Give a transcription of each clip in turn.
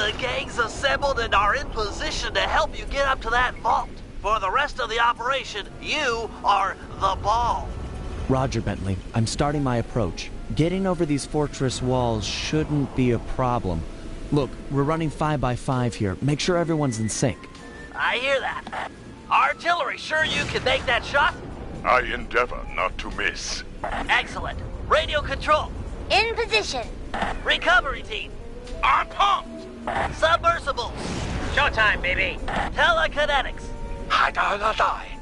The gang's assembled and are in position to help you get up to that vault. For the rest of the operation, you are the ball. Roger, Bentley. I'm starting my approach. Getting over these fortress walls shouldn't be a problem. Look, we're running 5 by 5 here. Make sure everyone's in sync. I hear that. Artillery, sure you can make that shot? I endeavor not to miss. Excellent. Radio control. In position. Recovery team. I'm pumped! Submersibles. Showtime, baby. Telekinetics. Die.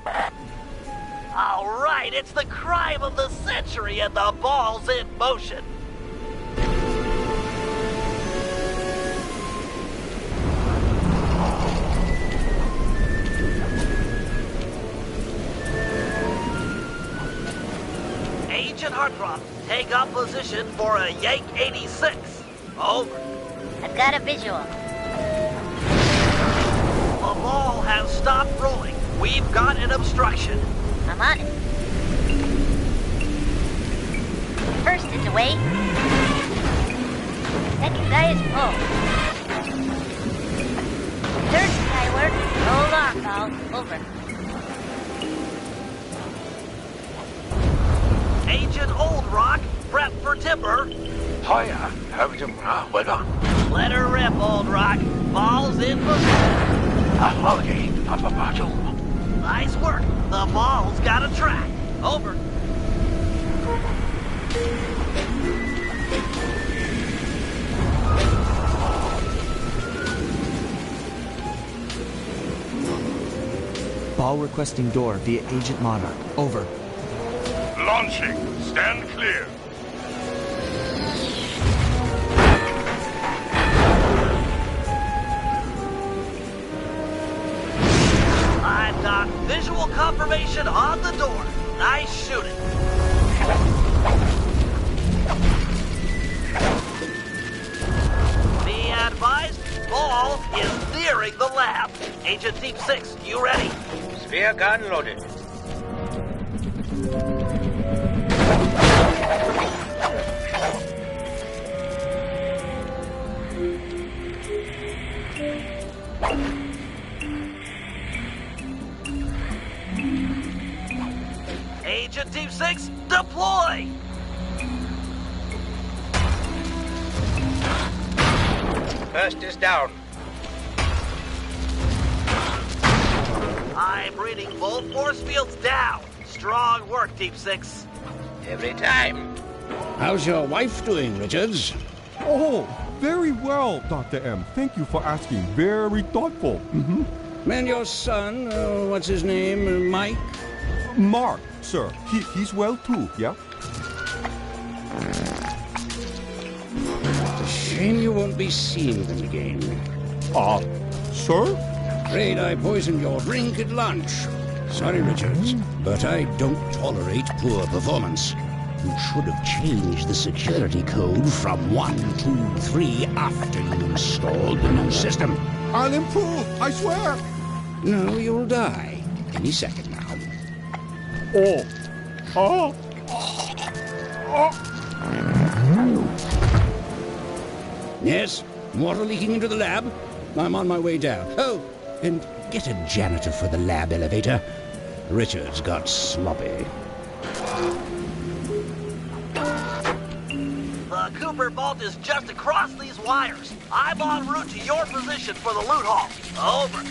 All right, it's the crime of the century and the ball's in motion. Agent Hartcroft, take up position for a Yank 86. Over. I've got a visual. The ball has stopped rolling. We've got an obstruction. I'm on it. First is away. Second guy is full. Third guy work. Hold on, pal. Over. Agent Old Rock, prep for timber. Hiya, well done. Let her rip, Old Rock. Ball's in position. Nice work. The ball's got a track. Over. Ball requesting door via Agent Monarch. Over. Launching. Stand clear. I've got visual confirmation on the door. Nice shooting. Be advised, ball is nearing the lab. Agent Deep 6, you ready? Spear gun loaded. Agent Deep 6, deploy! First is down. I'm reading both force fields down. Strong work, Deep 6. Every time. How's your wife doing, Richards? Oh, very well, Dr. M. Thank you for asking. Very thoughtful. And your son, what's his name, Mike? Mark, sir. He's well too, yeah? It's a shame you won't be seeing them again. Sir? Afraid I poisoned your drink at lunch. Sorry, Richards, but I don't tolerate poor performance. You should have changed the security code from 1, 2, 3 after you installed the new system. I'll improve, I swear. No, you'll die any second now. Yes, water leaking into the lab. I'm on my way down. Oh, and get a janitor for the lab elevator. Richards got sloppy. The Cooper vault is just across these wires. I'm en route to your position for the loot haul. Over.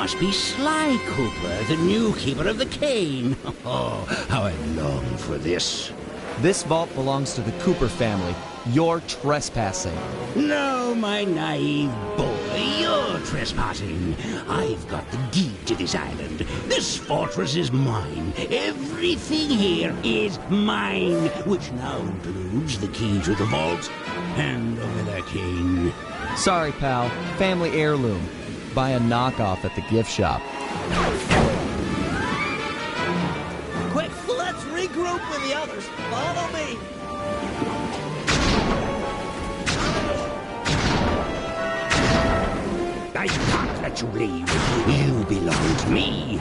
must be Sly Cooper, the new keeper of the cane. Oh, how I long for this. This vault belongs to the Cooper family. You're trespassing. No, my naive boy, you're trespassing. I've got the deed to this island. This fortress is mine. Everything here is mine, which now includes the key to the vault. Hand over that cane. Sorry, pal. Family heirloom. Buy a knockoff at the gift shop. Quick, let's regroup with the others. Follow me. I can't let you leave. You belong to me.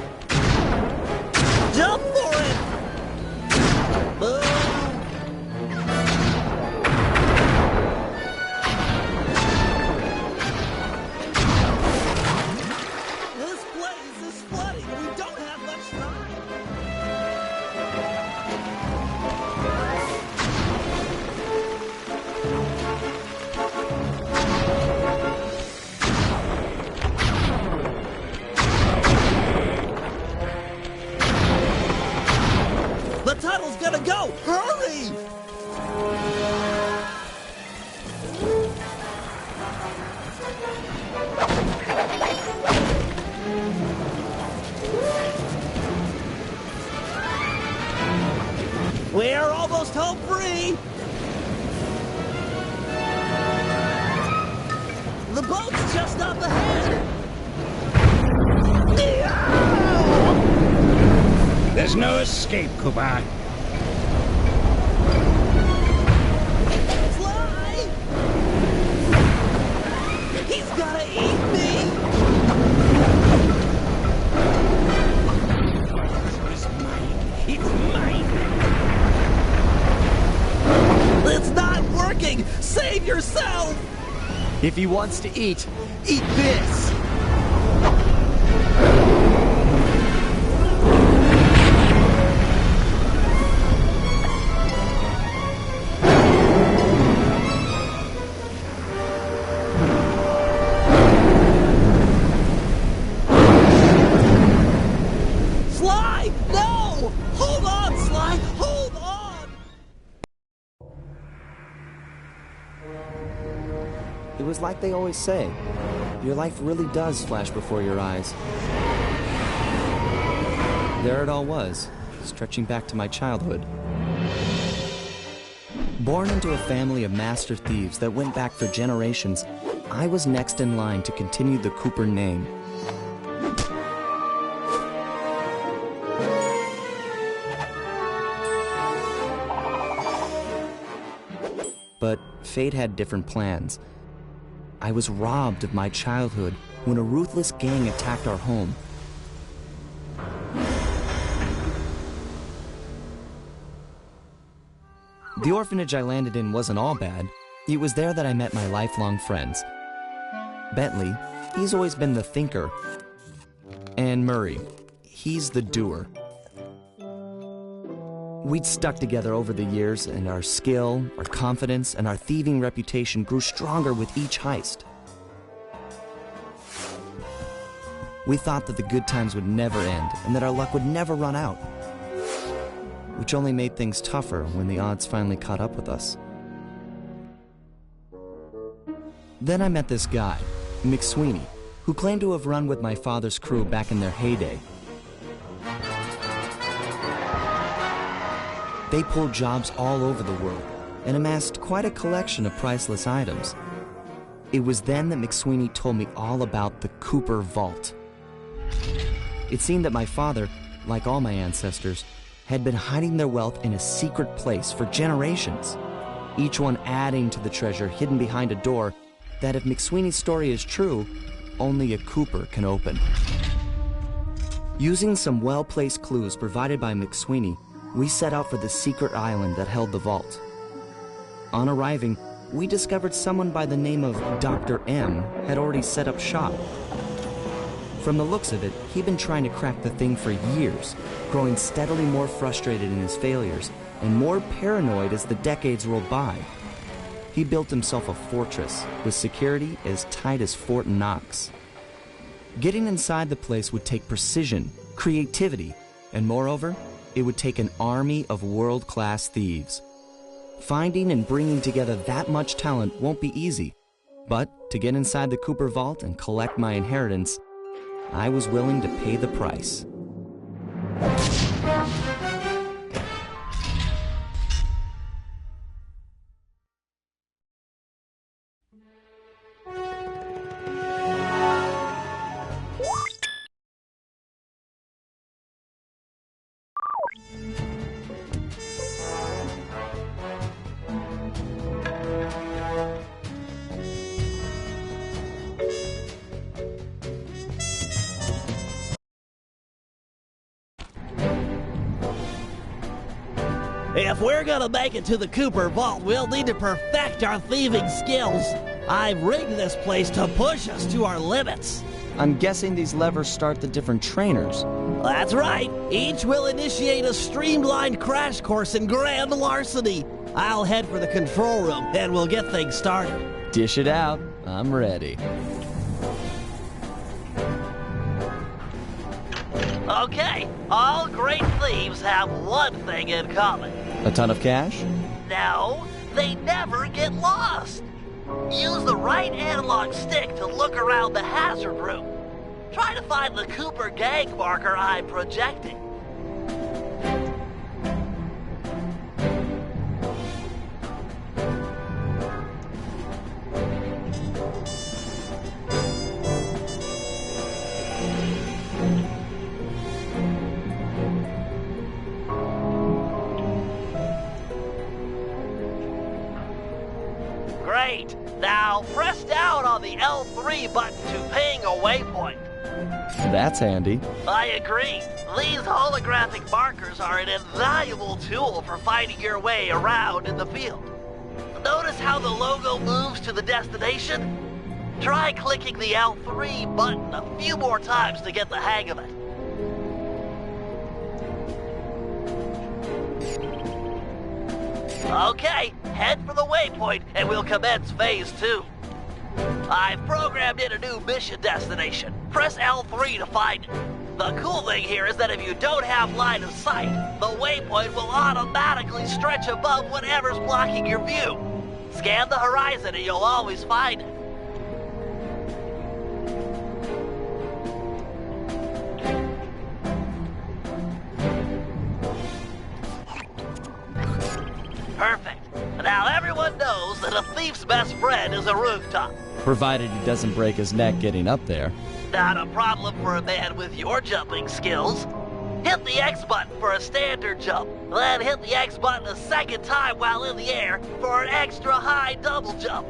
Jump for it! Boom! This place is flooding. We don't have much time. The tunnel's gonna go! Hurry! We're almost home free! The boat's just up ahead! There's no escape, Cooper. Sly! He's gonna eat me! It's mine. It's mine. It's not working! Save yourself! If he wants to eat this! Sly! No! Hold on, Sly! Hold on! It was like they always say. Your life really does flash before your eyes. There it all was, stretching back to my childhood. Born into a family of master thieves that went back for generations, I was next in line to continue the Cooper name. But fate had different plans. I was robbed of my childhood when a ruthless gang attacked our home. The orphanage I landed in wasn't all bad. It was there that I met my lifelong friends. Bentley, he's always been the thinker. And Murray, he's the doer. We'd stuck together over the years, and our skill, our confidence, and our thieving reputation grew stronger with each heist. We thought that the good times would never end, and that our luck would never run out. Which only made things tougher when the odds finally caught up with us. Then I met this guy, McSweeney, who claimed to have run with my father's crew back in their heyday. They pulled jobs all over the world and amassed quite a collection of priceless items. It was then that McSweeney told me all about the Cooper Vault. It seemed that my father, like all my ancestors, had been hiding their wealth in a secret place for generations, each one adding to the treasure hidden behind a door that, if McSweeney's story is true, only a Cooper can open. Using some well-placed clues provided by McSweeney, we set out for the secret island that held the vault. On arriving, we discovered someone by the name of Dr. M had already set up shop. From the looks of it, he'd been trying to crack the thing for years, growing steadily more frustrated in his failures and more paranoid as the decades rolled by. He built himself a fortress with security as tight as Fort Knox. Getting inside the place would take precision, creativity, and moreover, it would take an army of world-class thieves. Finding and bringing together that much talent won't be easy, but to get inside the Cooper vault and collect my inheritance, I was willing to pay the price. If we're gonna make it to the Cooper Vault, we'll need to perfect our thieving skills. I've rigged this place to push us to our limits. I'm guessing these levers start the different trainers. That's right. Each will initiate a streamlined crash course in grand larceny. I'll head for the control room, and we'll get things started. Dish it out. I'm ready. Okay, all great thieves have one thing in common. A ton of cash? No, they never get lost. Use the right analog stick to look around the hazard room. Try to find the Cooper gang marker I'm projecting. Great. Now press down on the L3 button to ping a waypoint. That's handy. I agree. These holographic markers are an invaluable tool for finding your way around in the field. Notice how the logo moves to the destination? Try clicking the L3 button a few more times to get the hang of it. Okay, head for the waypoint and we'll commence phase 2. I've programmed in a new mission destination. Press L3 to find it. The cool thing here is that if you don't have line of sight, the waypoint will automatically stretch above whatever's blocking your view. Scan the horizon and you'll always find it. Perfect. Now everyone knows that a thief's best friend is a rooftop. Provided he doesn't break his neck getting up there. Not a problem for a man with your jumping skills. Hit the X button for a standard jump, then hit the X button a second time while in the air for an extra high double jump.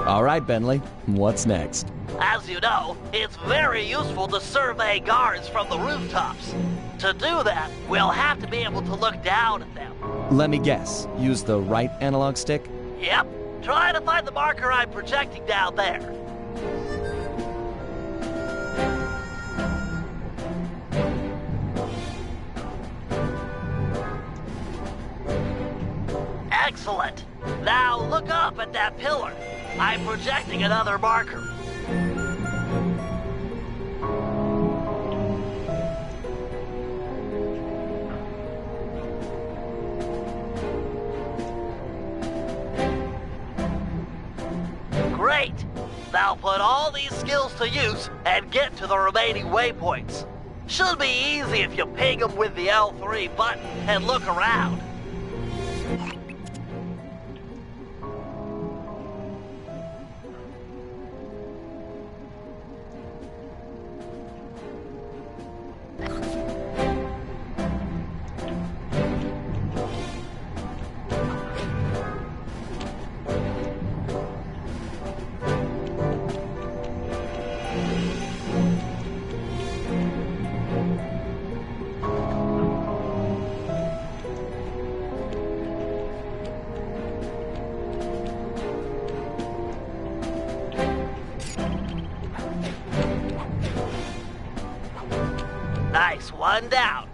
All right, Bentley, what's next? As you know, it's very useful to survey guards from the rooftops. To do that, we'll have to be able to look down at them. Let me guess, use the right analog stick? Yep. Try to find the marker I'm projecting down there. Excellent. Now look up at that pillar. I'm projecting another marker. Great! Now put all these skills to use and get to the remaining waypoints. Should be easy if you ping them with the L3 button and look around. Nice, one down.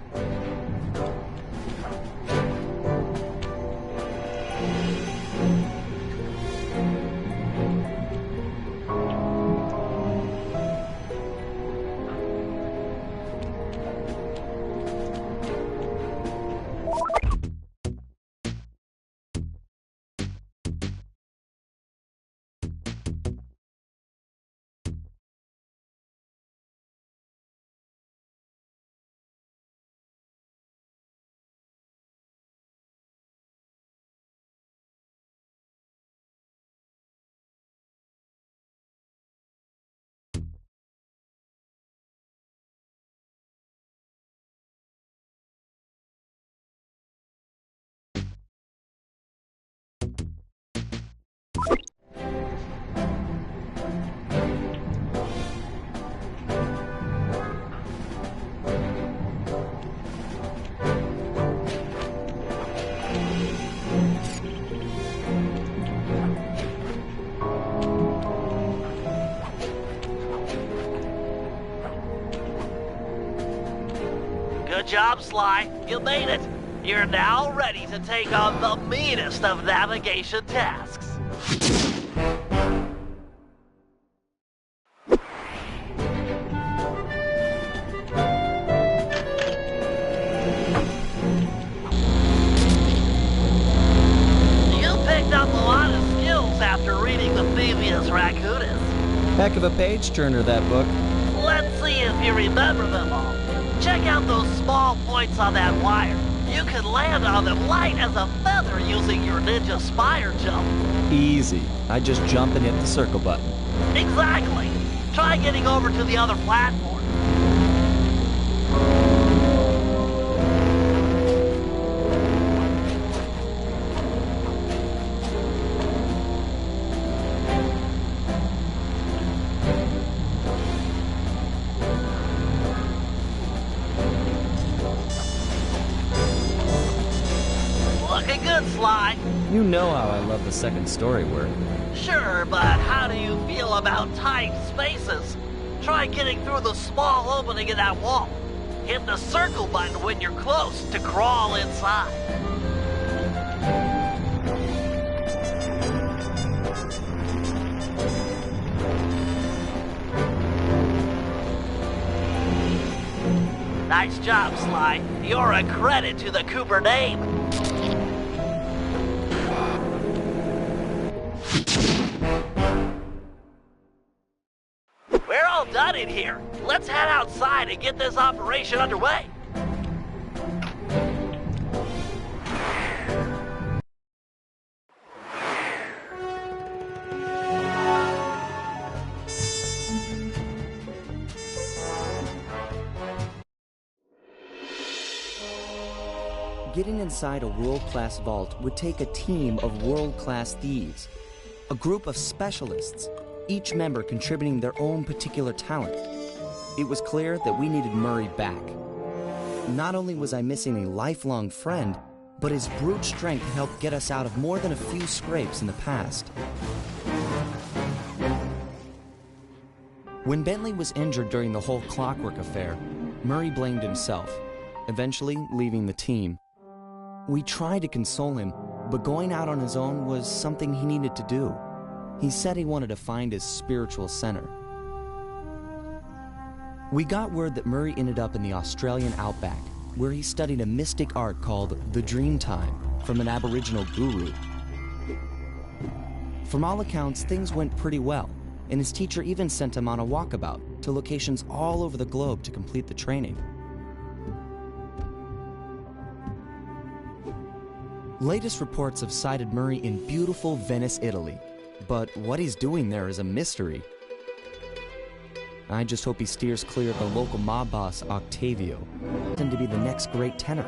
Good job, Sly. You made it. You're now ready to take on the meanest of navigation tasks. You picked up a lot of skills after reading the Phoebius Raccoonus. Heck of a page-turner, that book. Let's see if you remember them all. Check out those small points on that wire. You can land on them light as a feather using your ninja spire jump. Easy. I just jump and hit the circle button. Exactly. Try getting over to the other platform. Looking good, Sly. You know how I love the second story work. Sure, but how do you feel about tight spaces? Try getting through the small opening in that wall. Hit the circle button when you're close to crawl inside. Nice job, Sly. You're a credit to the Cooper name. We're all done in here. Let's head outside and get this operation underway. Getting inside a world-class vault would take a team of world-class thieves, a group of specialists, each member contributing their own particular talent. It was clear that we needed Murray back. Not only was I missing a lifelong friend, but his brute strength helped get us out of more than a few scrapes in the past. When Bentley was injured during the whole Clockwork affair, Murray blamed himself, eventually leaving the team. We tried to console him, but going out on his own was something he needed to do. He said he wanted to find his spiritual center. We got word that Murray ended up in the Australian outback, where he studied a mystic art called the Dreamtime from an Aboriginal guru. From all accounts, things went pretty well, and his teacher even sent him on a walkabout to locations all over the globe to complete the training. Latest reports have cited Murray in beautiful Venice, Italy, but what he's doing there is a mystery. I just hope he steers clear of the local mob boss, Octavio, and to be the next great tenor.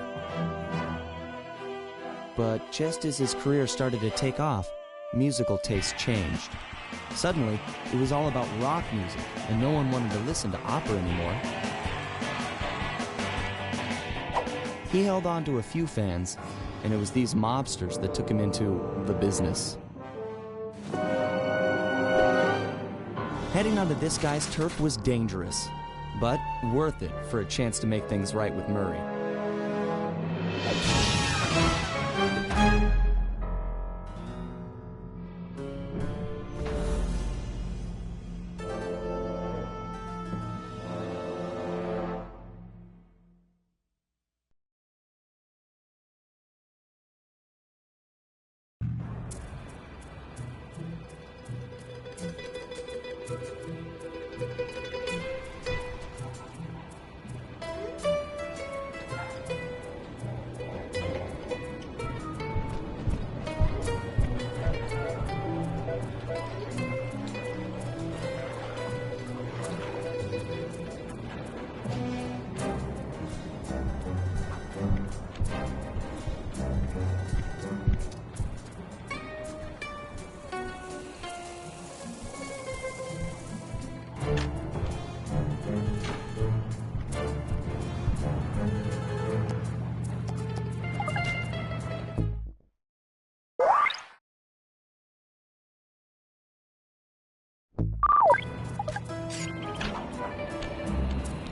But just as his career started to take off, musical tastes changed. Suddenly, it was all about rock music, and no one wanted to listen to opera anymore. He held on to a few fans, and it was these mobsters that took him into the business. Heading onto this guy's turf was dangerous, but worth it for a chance to make things right with Murray.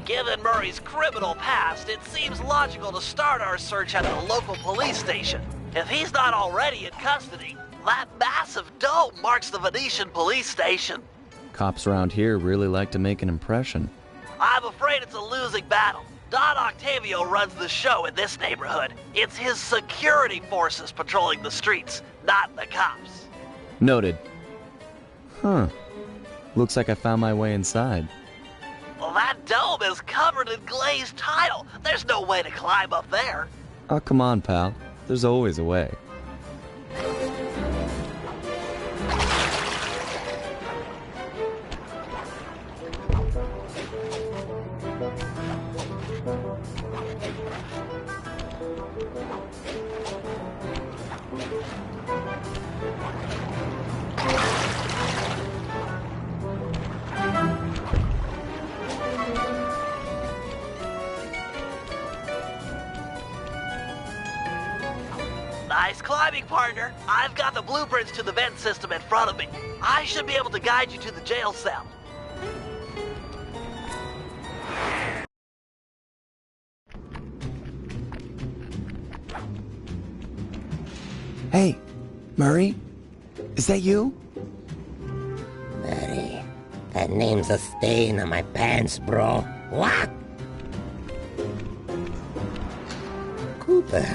Given Murray's criminal past, it seems logical to start our search at a local police station. If he's not already in custody, that massive dome marks the Venetian police station. Cops around here really like to make an impression. I'm afraid it's a losing battle. Don Octavio runs the show in this neighborhood. It's his security forces patrolling the streets, not the cops. Noted. Huh. Looks like I found my way inside. Well, that dome is covered in glazed tile. There's no way to climb up there. Oh, come on, pal. There's always a way. Nice climbing, partner. I've got the blueprints to the vent system in front of me. I should be able to guide you to the jail cell. Hey, Murray? Is that you? Murray, that name's a stain on my pants, bro. What? Cooper,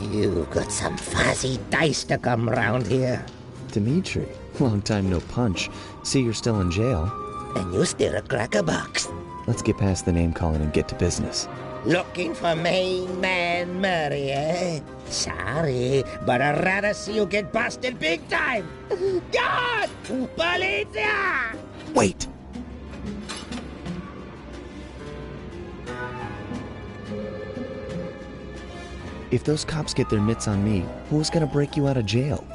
you've got some fuzzy dice to come round here. Dimitri. Long time no punch. See, you're still in jail. And you still a crackerbox. Let's get past the name calling and get to business. Looking for main man Murray, eh? Sorry, but I'd rather see you get busted big time. God! Polizia! Wait! If those cops get their mitts on me, who's gonna break you out of jail?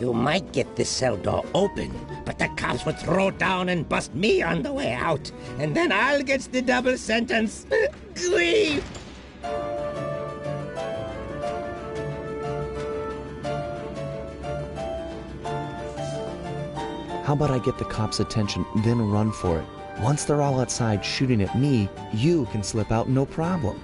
You might get this cell door open, but the cops would throw down and bust me on the way out. And then I'll get the double sentence. Grief! How about I get the cops' attention, then run for it? Once they're all outside shooting at me, you can slip out no problem.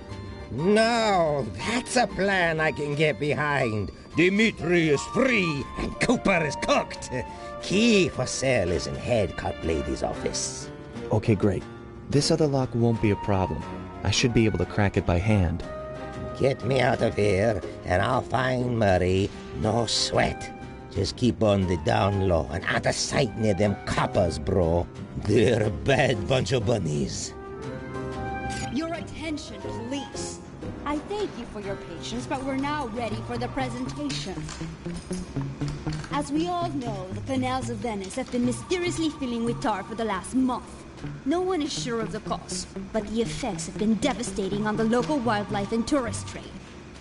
No, that's a plan I can get behind. Dimitri is free and Cooper is cooked. Key for cell is in head cut lady's office. Okay, great. This other lock won't be a problem. I should be able to crack it by hand. Get me out of here and I'll find Murray. No sweat. Just keep on the down low and out of sight near them coppers, bro. They're a bad bunch of bunnies. Your attention, police. I thank you for your patience, but we're now ready for the presentation. As we all know, the canals of Venice have been mysteriously filling with tar for the last month. No one is sure of the cause, but the effects have been devastating on the local wildlife and tourist trade.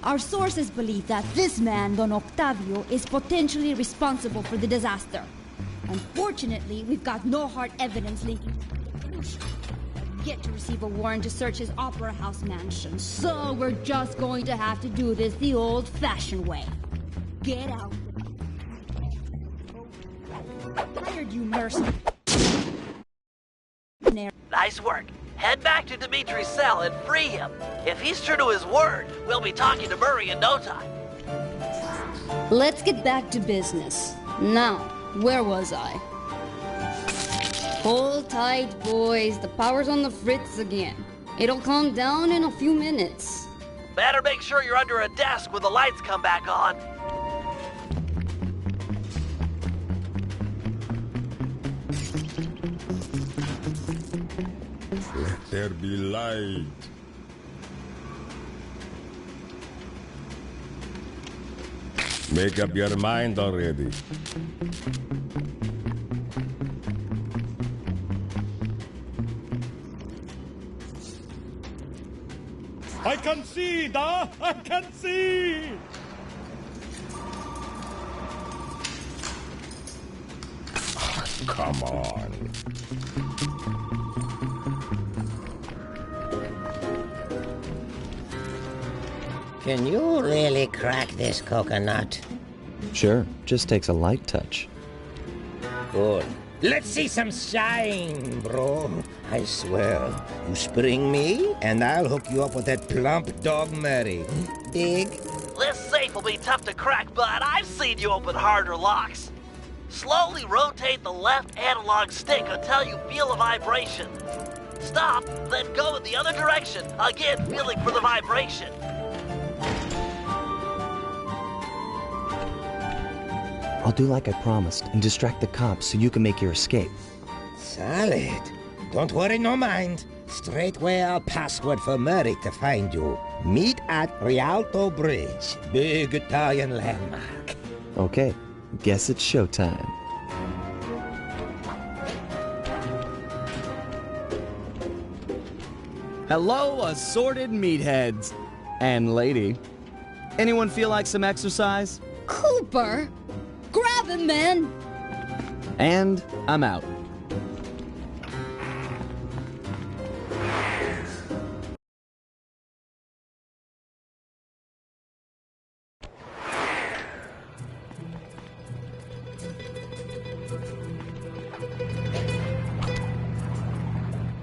Our sources believe that this man, Don Octavio, is potentially responsible for the disaster. Unfortunately, we've got no hard evidence linking the pollution. Yet to receive a warrant to search his opera house mansion, so we're just going to have to do this the old-fashioned way. Get out. Hired you, mercenary. Nice work. Head back to Dimitri's cell and free him. If he's true to his word, we'll be talking to Murray in no time. Let's get back to business. Now, where was I? Hold tight, boys. The power's on the fritz again. It'll calm down in a few minutes. Better make sure you're under a desk when the lights come back on. Let there be light. Make up your mind already. I can see, Da! I can see! Come on. Can you really crack this coconut? Sure, just takes a light touch. Good. Let's see some shine, bro. I swear, you spring me, and I'll hook you up with that plump dog Murray. Dig? This safe will be tough to crack, but I've seen you open harder locks. Slowly rotate the left analog stick until you feel a vibration. Stop, then go in the other direction, again feeling for the vibration. I'll do like I promised and distract the cops so you can make your escape. Solid. Don't worry, no mind. Straightway I'll password for Murray to find you. Meet at Rialto Bridge, big Italian landmark. Okay, guess it's showtime. Hello, assorted meatheads. And lady. Anyone feel like some exercise? Cooper! Grab him, man! And I'm out.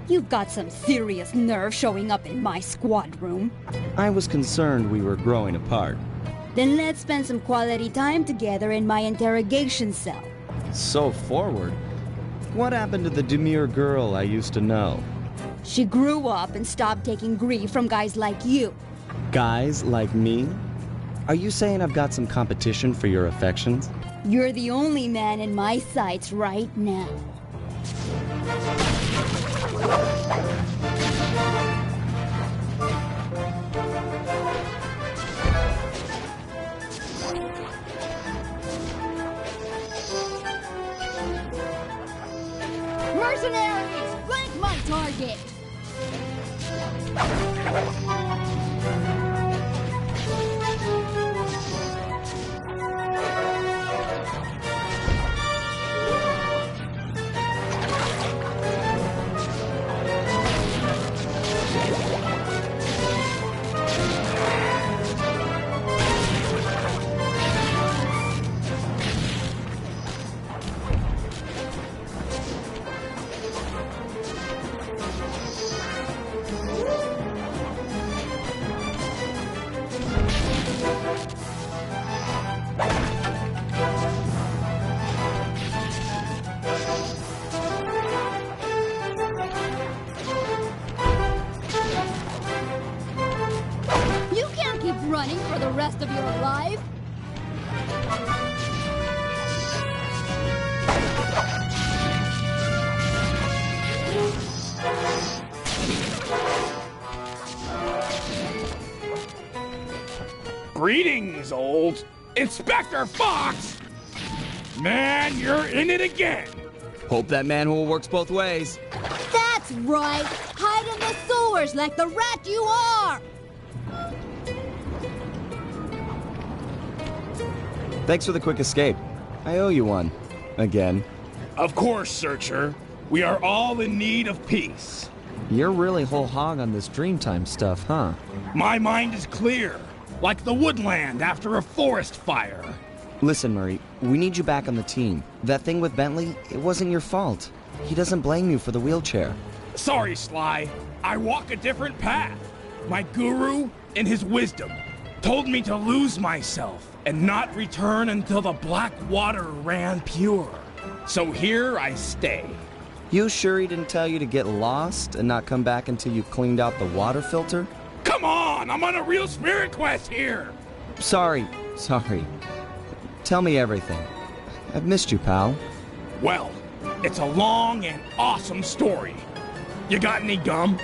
You've got some serious nerve showing up in my squad room. I was concerned we were growing apart. Then let's spend some quality time together in my interrogation cell. So forward. What happened to the demure girl I used to know? She grew up and stopped taking grief from guys like you. Guys like me? Are you saying I've got some competition for your affections? You're the only man in my sights right now. Mercenaries! Flank my target! Running for the rest of your life? Greetings, old Inspector Fox! Man, you're in it again! Hope that manhole works both ways. That's right! Hide in the sewers like the rat you are! Thanks for the quick escape. I owe you one. Again. Of course, Searcher. We are all in need of peace. You're really whole hog on this Dreamtime stuff, huh? My mind is clear, like the woodland after a forest fire. Listen, Murray, we need you back on the team. That thing with Bentley, it wasn't your fault. He doesn't blame you for the wheelchair. Sorry, Sly. I walk a different path. My guru, in his wisdom, told me to lose myself and not return until the black water ran pure. So here I stay. You sure he didn't tell you to get lost and not come back until you cleaned out the water filter? Come on, I'm on a real spirit quest here. Sorry. Tell me everything. I've missed you, pal. Well, it's a long and awesome story. You got any gum?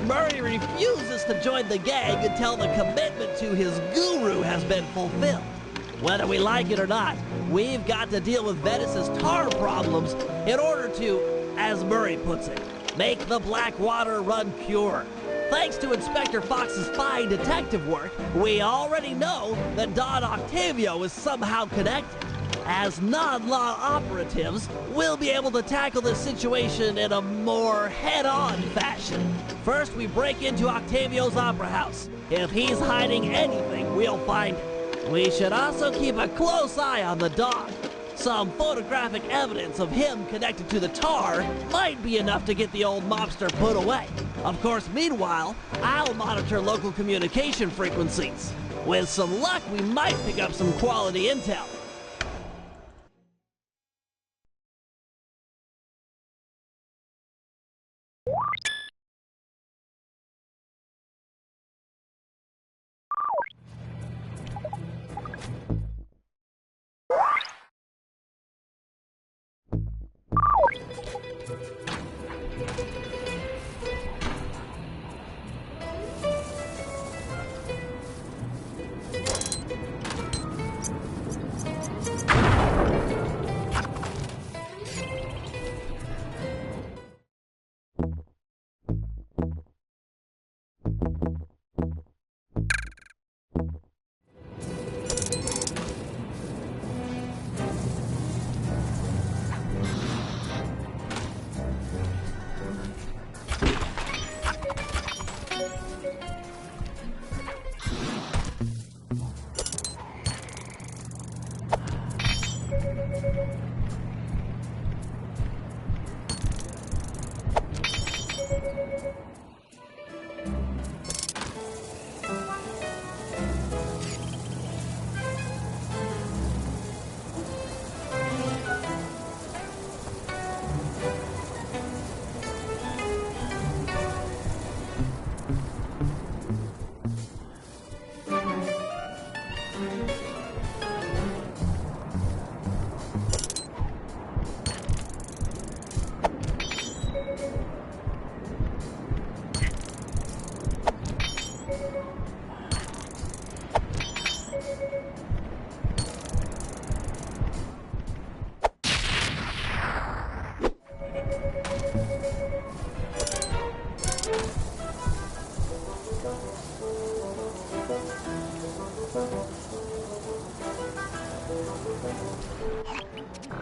Murray refuses to join the gang until the commitment to his guru has been fulfilled. Whether we like it or not, we've got to deal with Venice's tar problems in order to, as Murray puts it, make the black water run pure. Thanks to Inspector Fox's fine detective work, we already know that Don Octavio is somehow connected. As non-law operatives, we'll be able to tackle the situation in a more head-on fashion. First, we break into Octavio's opera house. If he's hiding anything, we'll find it. We should also keep a close eye on the dog. Some photographic evidence of him connected to the tar might be enough to get the old mobster put away. Of course, meanwhile, I'll monitor local communication frequencies. With some luck, we might pick up some quality intel.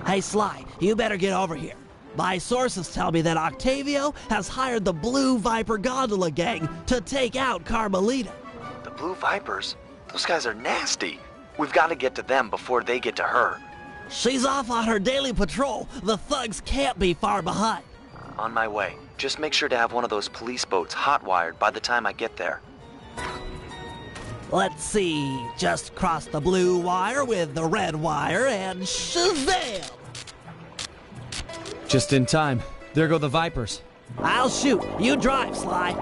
Hey Sly, you better get over here. My sources tell me that Octavio has hired the Blue Viper Gondola gang to take out Carmelita. The Blue Vipers? Those guys are nasty. We've got to get to them before they get to her. She's off on her daily patrol. The thugs can't be far behind. On my way. Just make sure to have one of those police boats hot-wired by the time I get there. Let's see. Just cross the blue wire with the red wire and shazam! Just in time. There go the Vipers. I'll shoot. You drive, Sly.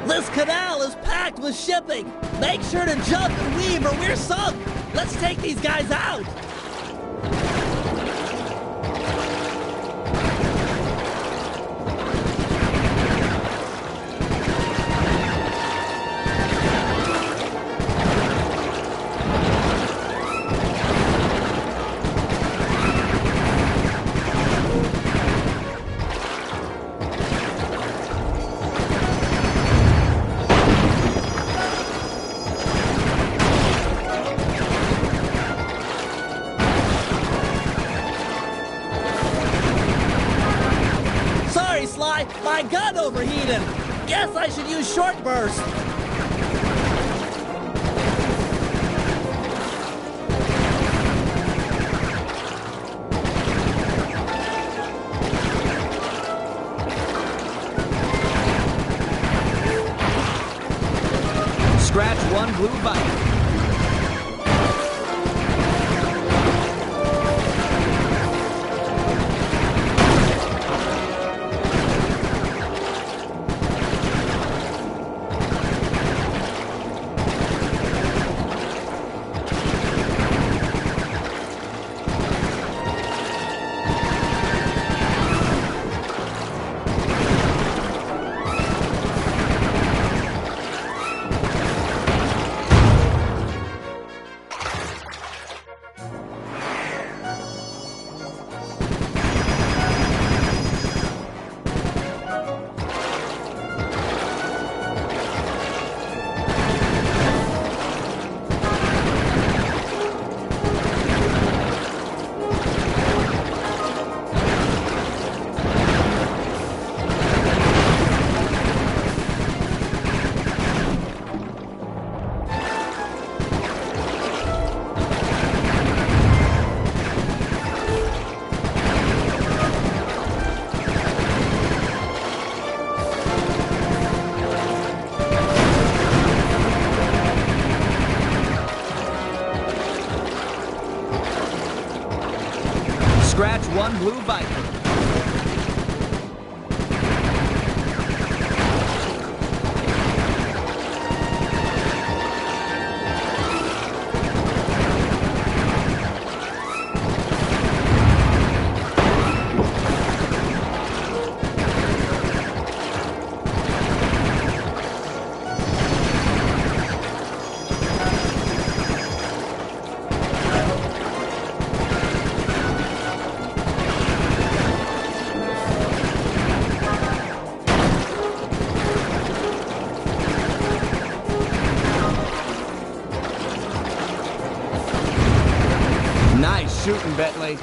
This canal is packed with shipping. Make sure to jump and weave or we're sunk. Let's take these guys out. Sly, my gun overheated. Guess I should use short burst. Scratch one blue Viper. Blue Viper. Nice shooting, Bentley.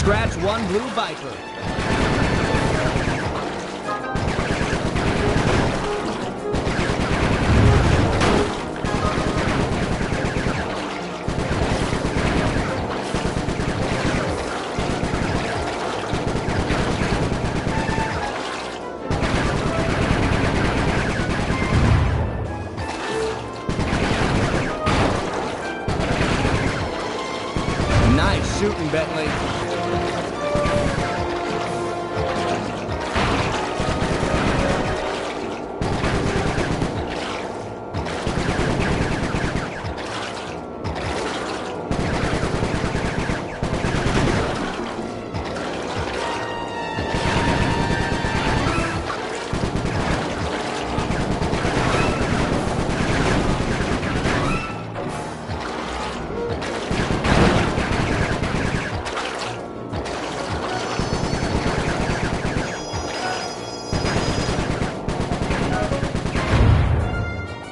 Scratch one Blue Viper. Nice shooting, Bentley.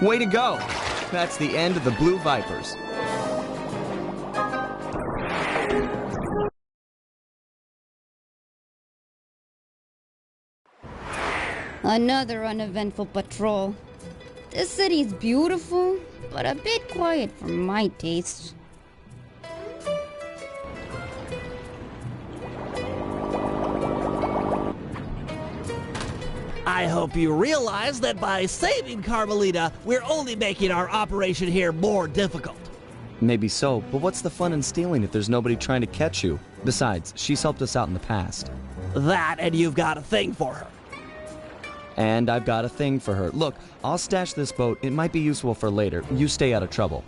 Way to go! That's the end of the Blue Vipers. Another uneventful patrol. This city's beautiful, but a bit quiet for my taste. I hope you realize that by saving Carmelita, we're only making our operation here more difficult. Maybe so, but what's the fun in stealing if there's nobody trying to catch you? Besides, she's helped us out in the past. That, and you've got a thing for her. And I've got a thing for her. Look, I'll stash this boat. It might be useful for later. You stay out of trouble.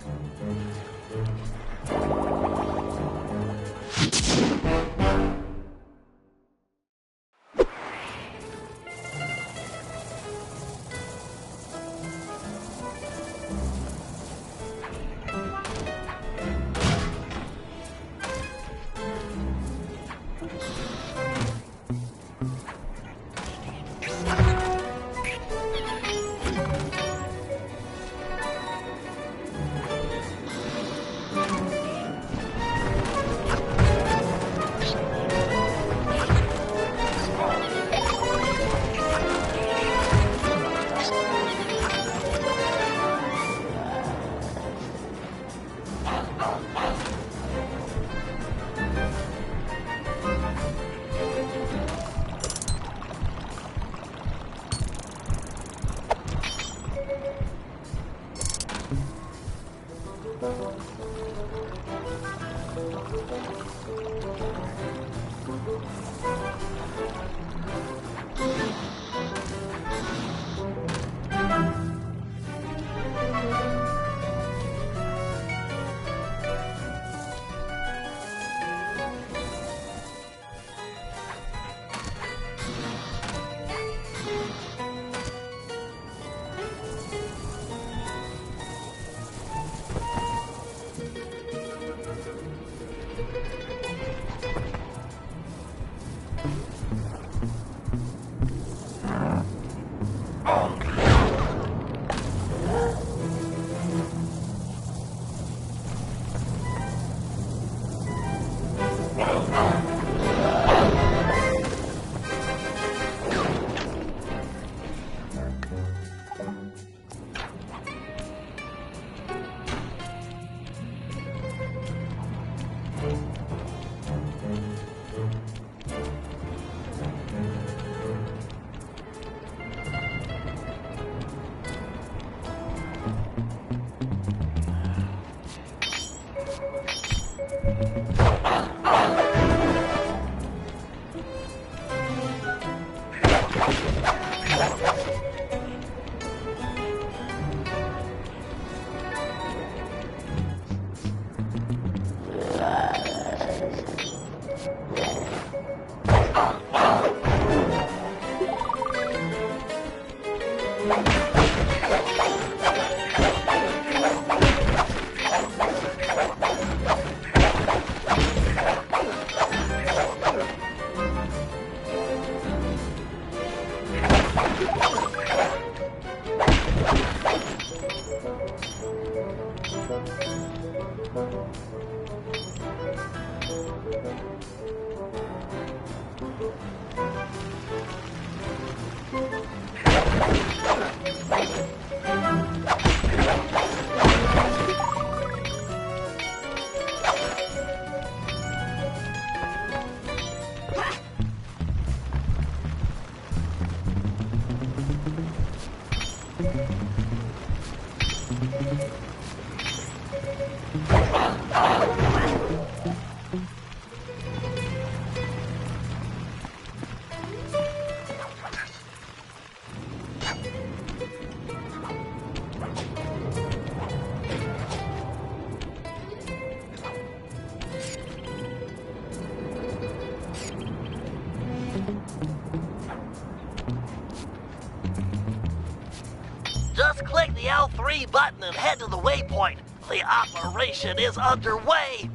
Just click the L3 button and head to the waypoint. The operation is underway.